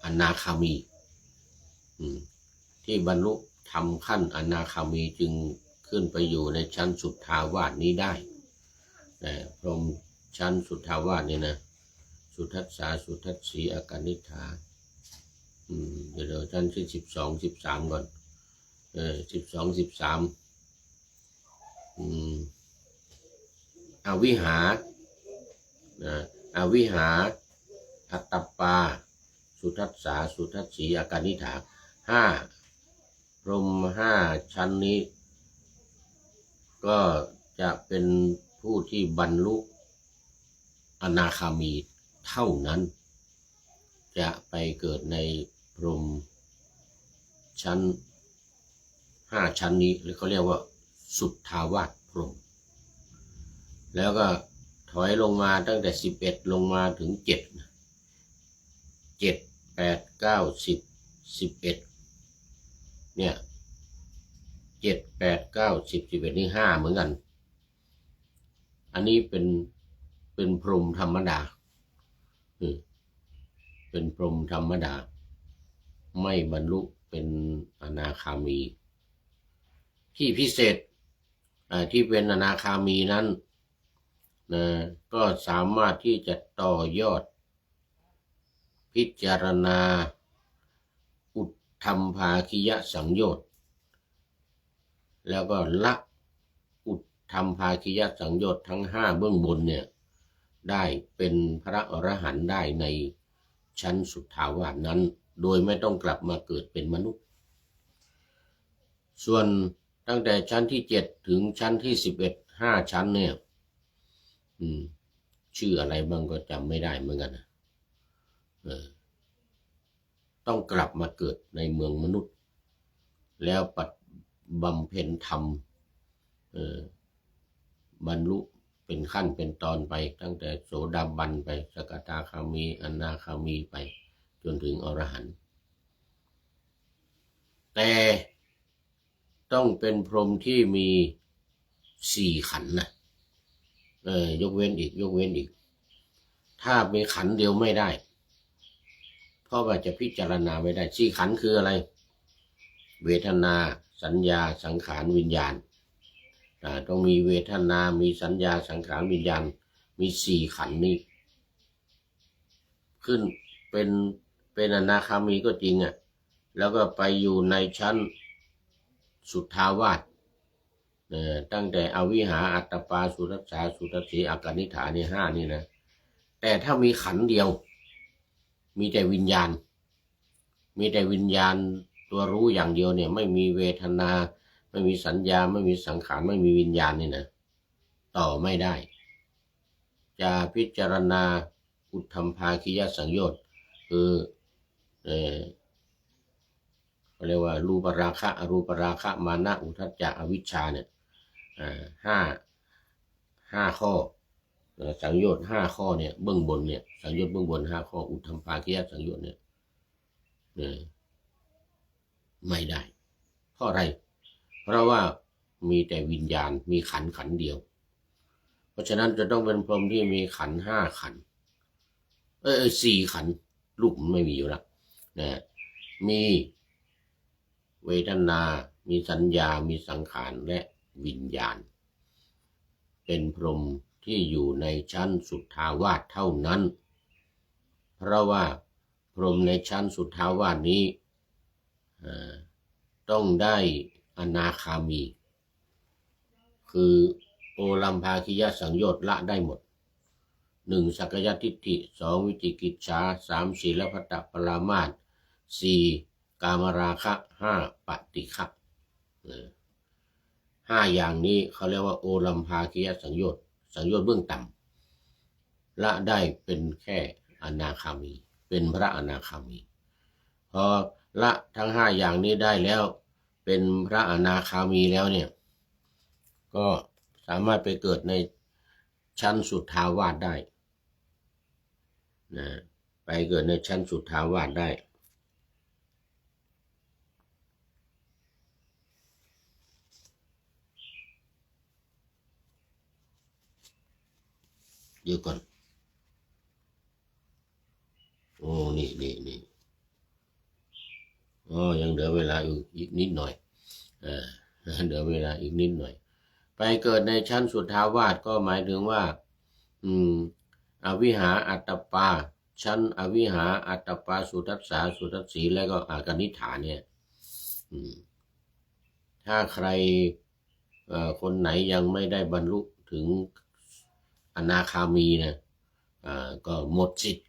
อนาคามีที่บรรลุทำขั้นอนาคามีจึงขึ้นไปอยู่ในชั้นสุทธาวาสนี้ได้พรหมชั้นสุทธาวาสนี่นะสุทัสสาสุทัสสีอากานิฐาเดี๋ยวชั้นที่12 13ก่อน12 13อวิหาอวิหาอัตตปาสุทัสสาสุทัสสีอากานิฐา5พรหม5ชั้นนี้ก็จะเป็นผู้ที่บรรลุอนาคามีเท่านั้นจะไปเกิดในพรหมชั้น5ชั้นนี้หรือเขาเรียกว่าสุทธาวาสพรหมแล้วก็ถอยลงมาตั้งแต่11ลงมาถึง7 8 9 10 11เนี่ย7 8 9 10 11นี่5เหมือนกันอันนี้เป็นพรหมธรรมดาเป็นพรหมธรรมดาไม่บรรลุเป็นอนาคามีที่พิเศษที่เป็นอนาคามีนั้นก็สามารถที่จะต่อยอดพิจารณาอุทธัมภาคิยสังโยชน์แล้วก็ละอุทธัมภาคิยสังโยชน์ทั้ง5เบื้องบนเนี่ยได้เป็นพระอรหันต์ได้ในชั้นสุทธาวาสนั้นโดยไม่ต้องกลับมาเกิดเป็นมนุษย์ส่วนตั้งแต่ชั้นที่7ถึงชั้นที่11 5ชั้นเนี่ยชื่ออะไรบ้างก็จำไม่ได้เหมือนกันต้องกลับมาเกิดในเมืองมนุษย์แล้วบำเพ็ญธรรมบรรลุเป็นขั้นเป็นตอนไปตั้งแต่โสดาบันไปสกทาคามีอนาคามีไปจนถึงอรหันต์แต่ต้องเป็นพรหมที่มี4ขันธ์นะยกเว้นอีกถ้ามีขันธ์เดียวไม่ได้เพราะว่าจะพิจารณาไม่ได้4ขันธ์คืออะไรเวทนาสัญญาสังขารวิญญาณต้องมีเวทนามีสัญญาสังขารวิญญาณมี4ขันธ์นี้ขึ้นเป็นอนาคามีก็จริงแล้วก็ไปอยู่ในชั้นสุทธาวาสตั้งแต่อวิหาอัตตปาสุทัสสาสุทัสสีอากานิฐานี่5นี่นะแต่ถ้ามีขันธ์เดียวมีแต่วิญญาณตัวรู้อย่างเดียวเนี่ยไม่มีเวทนาไม่มีสัญญาไม่มีสังขารไม่มีวิญญาณนี่นะต่อไม่ได้จะพิจารณาอุทธัมภาคิยสังโยชน์คือเขาเรียกว่ารูปราคะอรูปราคะมานะอุทธัจจะอวิชชาเนี่ยห้าข้อสังโยชน์5ข้อเนี่ยเบื้องบนเนี่ยสังโยชน์เบื้องบน5ข้ออุทธัมภาคิยสังโยชน์เนี่ยไม่ได้เพราะอะไรเพราะว่ามีแต่วิญญาณมีขันธ์เดียวเพราะฉะนั้นจะต้องเป็นพรหมที่มีขันธ์5ขันธ์4ขันธ์รูปมันไม่มีอยู่แล้วนะมีเวทนามีสัญญามีสังขารและวิญญาณเป็นพรหมที่อยู่ในชั้นสุทธาวาสเท่านั้นเพราะว่าพรหมในชั้นสุทธาวาสนี้ต้องได้อนาคามี คือโอลัมภาคิยสังโยชน์ละได้หมด1สักยทิฏฐิ2วิจิกิจฉา3ศีลพัตตปรามาส4กามราคะ5ปฏิฆะ5อย่างนี้เขาเรียกว่าโอลัมภาคิยสังโยชน์เบื้องต่ำละได้เป็นแค่อนาคามีเป็นพระอนาคามีพอละทั้ง5อย่างนี้ได้แล้วเป็นพระอนาคามีแล้วเนี่ยก็สามารถไปเกิดในชั้นสุทธาวาสได้นะไปเกิดในชั้นสุทธาวาสได้เดี๋ยวก่อนโอ้นี่อ๋อยังเหลือเวลาอีกนิดหน่อยเหลือเวลาอีกนิดหน่อยไปเกิดในชั้นสุทธาวาสก็หมายถึงว่าอวิหาอัตตปาชั้นอวิหาอัตตปาสุทัสสาสุทัสสีและก็อากนิฐาเนี่ยถ้าใครคนไหนยังไม่ได้บรรลุถึงอนาคามีนะก็หมดสิทธิ์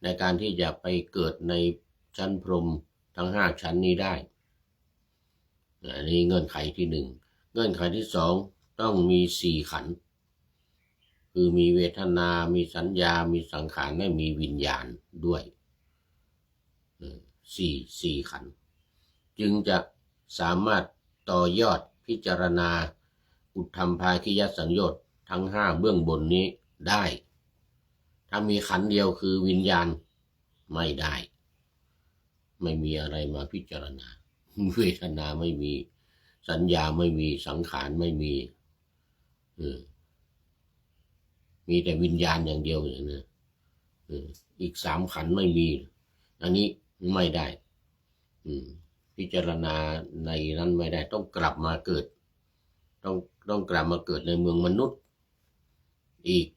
ในการที่จะไปเกิดในชั้นพรหมทั้ง5ชั้นนี้ได้อันนี้เงื่อนไขที่1เงื่อนไขที่2ต้องมี4ขันธ์คือมีเวทนามีสัญญามีสังขารและมีวิญญาณด้วยสี่ขันธ์จึงจะสามารถต่อยอดพิจารณาอุทธัมภาคิยสังโยชน์ทั้ง5เบื้องบนนี้ได้ถ้ามีขันธ์เดียวคือวิญญาณไม่ได้ไม่มีอะไรมาพิจารณาเวทนาไม่มีสัญญาไม่มีสังขารไม่มีมีแต่วิญญาณอย่างเดียวอย่างนี้อีก3ขันธ์ไม่มีอันนี้ไม่ได้พิจารณาในนั้นไม่ได้ต้องกลับมาเกิดต้องกลับมาเกิดในเมืองมนุษย์อีก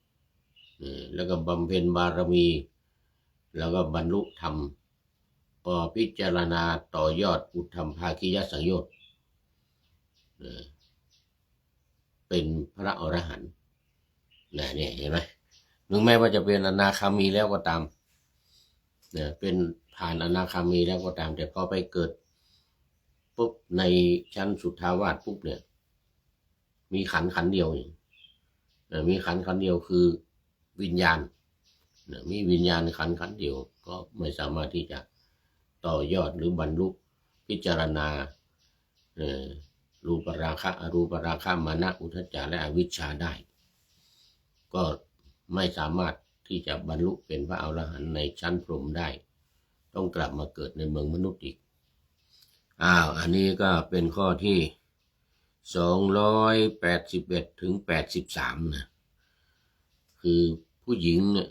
แล้วก็บำเพ็ญบารมีแล้วก็บรรลุธรรมพอพิจารณาต่อยอดอุทธัมภาคิยสังโยชน์เป็นพระอรหันต์เนี่ยเห็นไหมถึงแม้ว่าจะเป็นอนาคามีแล้วก็ตามเป็นผ่านอนาคามีแล้วก็ตามแต่พอไปเกิดปุ๊บในชั้นสุทธาวาสปุ๊บเนี่ยมีขันธ์เดียวมีขันธ์เดียวคือวิญญาณมีวิญญาณขันธ์เดียวก็ไม่สามารถที่จะต่อยอดหรือบรรลุพิจารณารูปราคะอรูปราคะมานะอุทธัจจะและอวิชชาได้ก็ไม่สามารถที่จะบรรลุเป็นพระอรหันต์ในชั้นพรหมได้ต้องกลับมาเกิดในเมืองมนุษย์อีกอันนี้ก็เป็นข้อที่281ถึง83นะคือผู้หญิงเนี่ย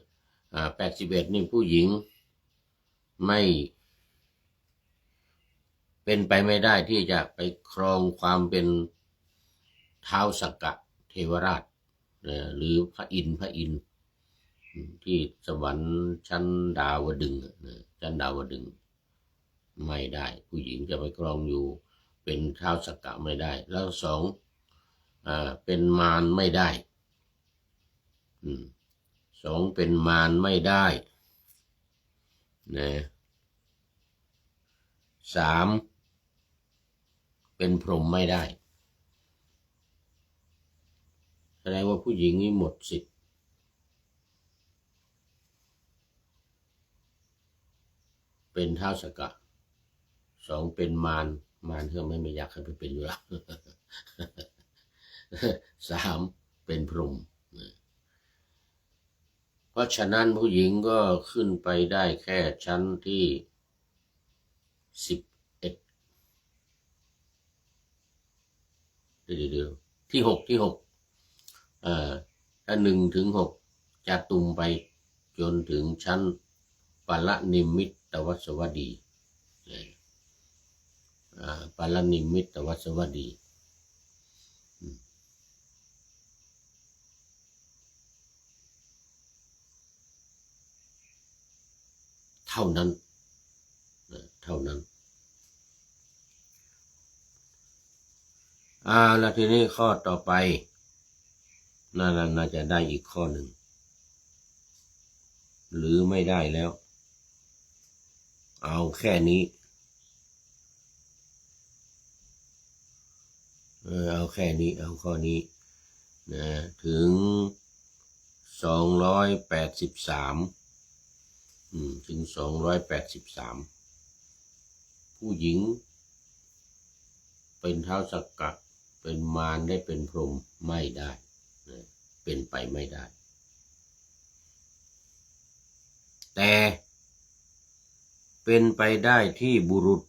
81นี่ผู้หญิงไม่เป็นไปไม่ได้ที่จะไปครองความเป็นท้าวสักกะเทวราชหรือพระอินทร์ที่สวรรค์ชั้นดาวดึงไม่ได้ผู้หญิงจะไปครองอยู่เป็นท้าวสักกะไม่ได้แล้ว2เป็นมารไม่ได้2เป็นมารไม่ได้นะ3เป็นพรหมไม่ได้แสดงว่าผู้หญิงนี้หมดสิทธิ์เป็นท้าวสักกะ2เป็นมารเธอไม่อยากให้ไปเป็นอยู่แล้ว3เป็นพรหมเพราะฉะนั้นผู้หญิงก็ขึ้นไปได้แค่ชั้นที่11เดี๋ยวที่6ถ้า1ถึง6จะตุมไปจนถึงชั้นปัลลนิมมิตวัสวดีปัลลนิมมิตวัสวดีเท่านั้น แล้วทีนี้ข้อต่อไปน่าจะได้อีกข้อหนึ่งหรือไม่ได้แล้วเอาแค่นี้เอาแค่นี้เอาข้อนี้นะถึง283ถึง283ผู้หญิงเป็นท้าวสักกะเป็นมารได้เป็นพรหมไม่ได้นะเป็นไปไม่ได้แต่เป็นไปได้ที่บุรุษ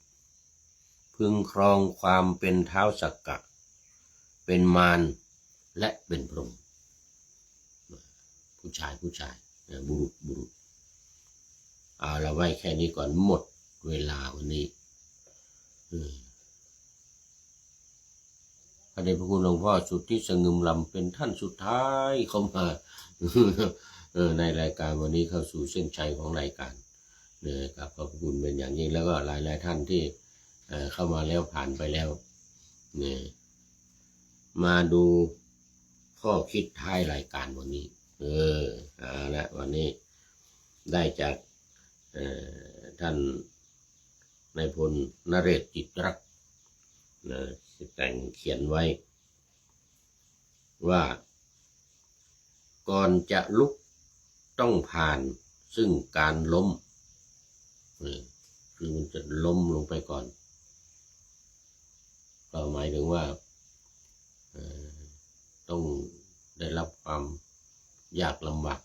พึงครองความเป็นท้าวสักกะเป็นมารและเป็นพรหมผู้ชายบุรุษเอาละไว้แค่นี้ก่อนหมดเวลาวันนี้พระเดชพระคุณหลวงพ่อสุทธิสงึมลำเป็นท่านสุดท้ายเข้ามาในรายการวันนี้เข้าสู่เส้นชัยของรายการนะครับขอบคุณเป็นอย่างยิ่งแล้วก็หลายท่านที่เข้ามาแล้วผ่านไปแล้วมาดูข้อคิดท้ายรายการวันนี้และวันนี้ได้จากท่านนายพลนเรศจิตรักแต่งเขียนไว้ว่าก่อนจะลุกต้องผ่านซึ่งการล้มคือมันจะล้มลงไปก่อนก็หมายถึงว่าต้องได้รับความยากลำบาก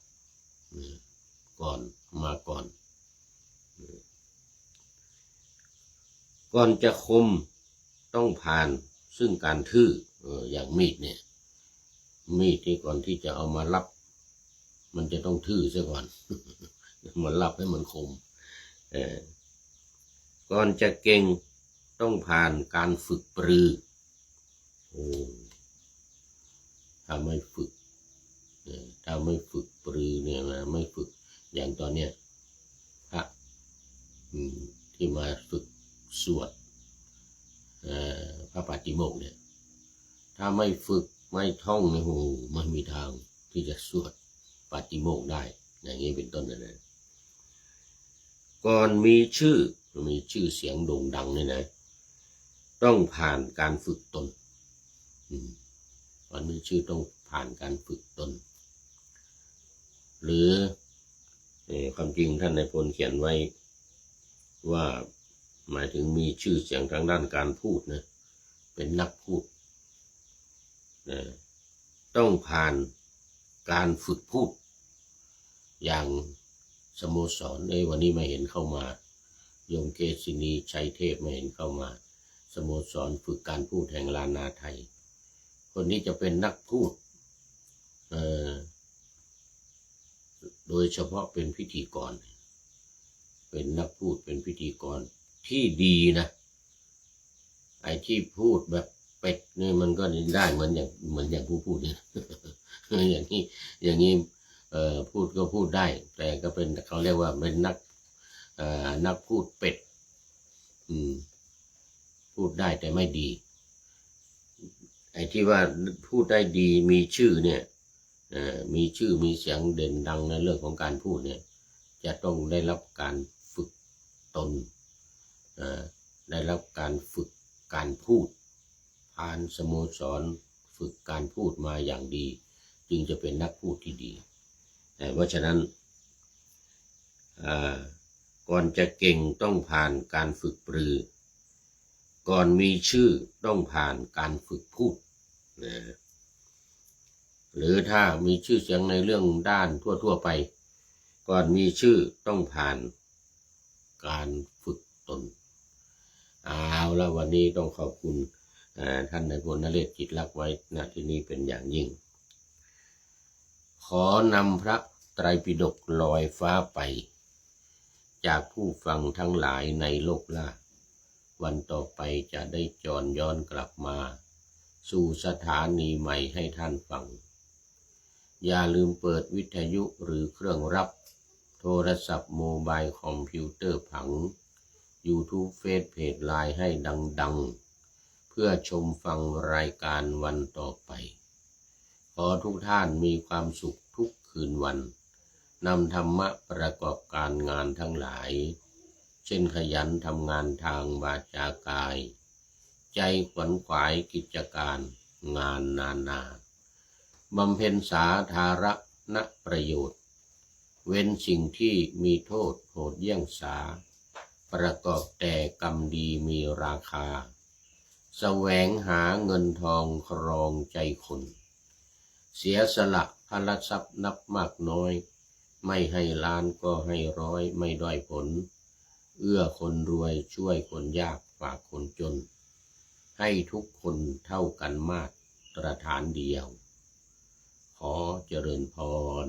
ก่อนก่อนจะคมต้องผ่านซึ่งการทื่ออย่างมีดเนี่ยมีดที่ก่อนที่จะเอามารับมันจะต้องทื่อซะก่อน มันรับให้มันคมก่อนจะเก่งต้องผ่านการฝึกปรือถ้าไม่ฝึกปรือเนี่ยนะไม่ฝึกอย่างตอนเนี้ยพระที่มาฝึกสวดพระปาฏิโมกข์เนี่ยถ้าไม่ฝึกไม่ท่องเนี่ยไม่มีทางที่จะสวดปาฏิโมกข์ได้อย่างนี้เป็นต้นนะก่อนมีชื่อเสียงโด่งดังเนี่ยนะต้องผ่านการฝึกตนก่อนมีชื่อต้องผ่านการฝึกตนหรือความจริงท่านนายพลเขียนไว้ว่าหมายถึงมีชื่อเสียงทางด้านการพูดนะเป็นนักพูดต้องผ่านการฝึกพูดอย่างสโมสรวันนี้ไม่เห็นเข้ามาโยมเกษินีชัยเทพไม่เห็นเข้ามาสโมสรฝึกการพูดแห่งลานาไทยคนนี้จะเป็นนักพูดโดยเฉพาะเป็นพิธีกรเป็นนักพูดเป็นพิธีกรที่ดีนะไอ้ที่พูดแบบเป็ดนี่มันก็ได้เหมือนอย่างผู้พูดเนี่ย อย่างนี้พูดก็พูดได้แต่ก็เป็นเขาเรียกว่าเป็นนักพูดเป็ดพูดได้แต่ไม่ดีไอ้ที่ว่าพูดได้ดีมีชื่อเนี่ยมีชื่อมีเสียงเด่นดังในเรื่องของการพูดเนี่ยจะต้องได้รับการฝึกตนได้รับการฝึกการพูดผ่านสโมสรฝึกการพูดมาอย่างดีจึงจะเป็นนักพูดที่ดีเพราะฉะนั้นก่อนจะเก่งต้องผ่านการฝึกปรือก่อนมีชื่อต้องผ่านการฝึกพูดหรือถ้ามีชื่อเสียงในเรื่องด้านทั่วไปก่อนมีชื่อต้องผ่านการฝึกตนเอาแล้ววันนี้ต้องขอบคุณท่านนายพลนเรศจิตรักไว้ณที่นี้เป็นอย่างยิ่งขอนำพระไตรปิฎกลอยฟ้าไปจากผู้ฟังทั้งหลายในโลกล่าวันต่อไปจะได้จรย้อนกลับมาสู่สถานีใหม่ให้ท่านฟังอย่าลืมเปิดวิทยุหรือเครื่องรับโทรศัพท์โมบายคอมพิวเตอร์ผัง YouTube เฟซเพจไลน์ให้ดังๆเพื่อ พื่อชมฟังรายการวันต่อไปขอทุกท่านมีความสุขทุกคืนวันนำธรรมะประกอบการงานทั้งหลายเช่นขยันทำงานทางวาจากายใจขวนขวายกิจการงานนานาบำเพ็ญสาธารณประโยชน์เว้นสิ่งที่มีโทษโหดเยี่ยงสาประกอบแต่กรรมดีมีราคาแสวงหาเงินทองครองใจคนเสียสละพละทรัพย์นับมากน้อยไม่ให้ล้านก็ให้ร้อยไม่ด้อยผลเอื้อคนรวยช่วยคนยากฝากคนจนให้ทุกคนเท่ากันมาตรฐานเดียวขอเจริญพร